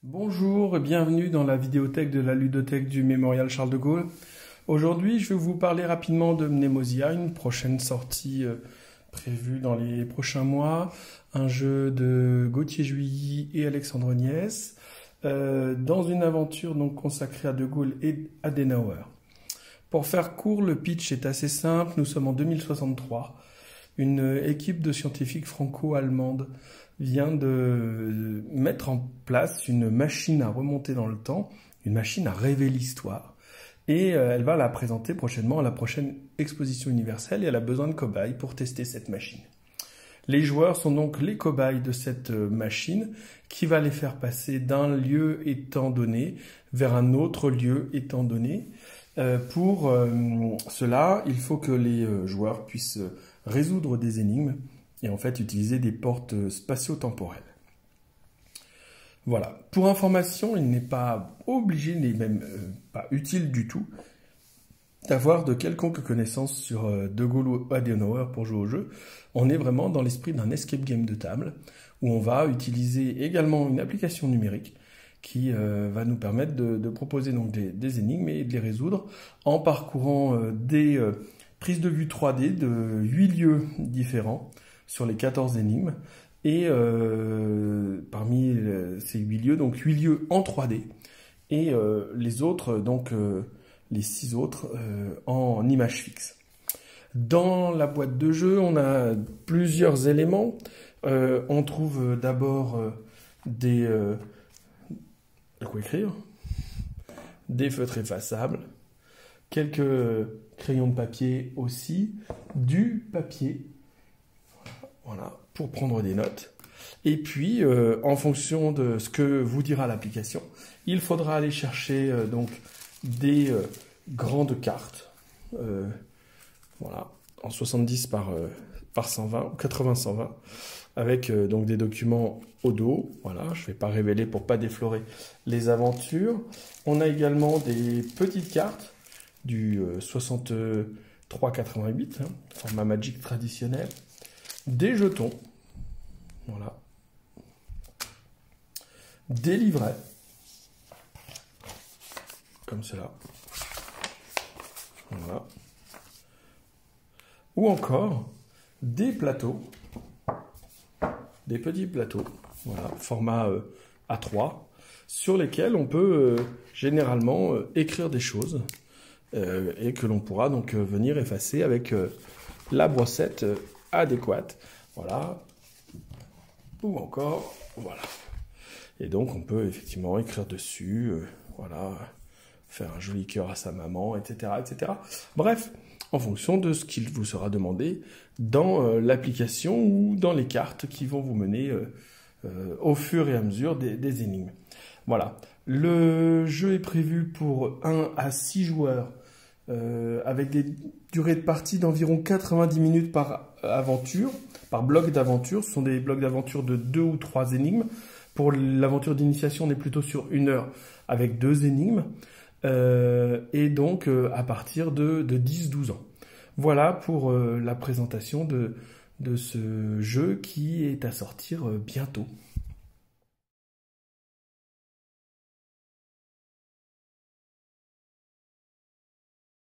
Bonjour et bienvenue dans la vidéothèque de la ludothèque du Mémorial Charles de Gaulle. Aujourd'hui, je vais vous parler rapidement de Mnemosyia, une prochaine sortie prévue dans les prochains mois. Un jeu de Gauthier Juilly et Alexandre Niès, dans une aventure donc consacrée à De Gaulle et Adenauer. Pour faire court, le pitch est assez simple. Nous sommes en 2063. Une équipe de scientifiques franco-allemandes vient de mettre en place une machine à remonter dans le temps, une machine à rêver l'histoire. Et elle va la présenter prochainement à la prochaine exposition universelle et elle a besoin de cobayes pour tester cette machine. Les joueurs sont donc les cobayes de cette machine qui va les faire passer d'un lieu étant donné vers un autre lieu étant donné. Pour cela, il faut que les joueurs puissent résoudre des énigmes et en fait utiliser des portes spatio-temporelles. Voilà. Pour information, il n'est pas obligé, n'est même pas utile du tout, d'avoir de quelconque connaissances sur De Gaulle ou Adenauer pour jouer au jeu. On est vraiment dans l'esprit d'un escape game de table, où on va utiliser également une application numérique qui va nous permettre de proposer donc des énigmes et de les résoudre en parcourant des prises de vue 3D de 8 lieux différents sur les 14 énigmes. Et parmi ces 8 lieux, donc 8 lieux en 3D. Et les autres, donc les 6 autres, en image fixe. Dans la boîte de jeu, on a plusieurs éléments. On trouve d'abord des... de quoi écrire, des feutres effaçables, quelques crayons de papier aussi, du papier, voilà, pour prendre des notes. Et puis, en fonction de ce que vous dira l'application, il faudra aller chercher donc des grandes cartes, voilà, en 70 par 120 ou 80-120, avec donc des documents au dos. Voilà, je ne vais pas révéler pour pas déflorer les aventures. On a également des petites cartes du 63-88, format Magic traditionnel. Des jetons, voilà, des livrets, comme cela, voilà, ou encore des plateaux, des petits plateaux, voilà, format A3, sur lesquels on peut généralement écrire des choses et que l'on pourra donc venir effacer avec la brossette adéquate, voilà, ou encore, voilà. Et donc on peut effectivement écrire dessus, voilà, faire un joli cœur à sa maman, etc., etc. Bref, en fonction de ce qu'il vous sera demandé dans l'application ou dans les cartes qui vont vous mener au fur et à mesure des énigmes. Voilà, le jeu est prévu pour 1 à 6 joueurs, avec des durées de partie d'environ 90 minutes par aventure, par bloc d'aventure. Ce sont des blocs d'aventure de 2 ou 3 énigmes. Pour l'aventure d'initiation, on est plutôt sur 1 heure avec 2 énigmes. Et donc à partir de 10-12 ans. Voilà pour la présentation de ce jeu qui est à sortir bientôt.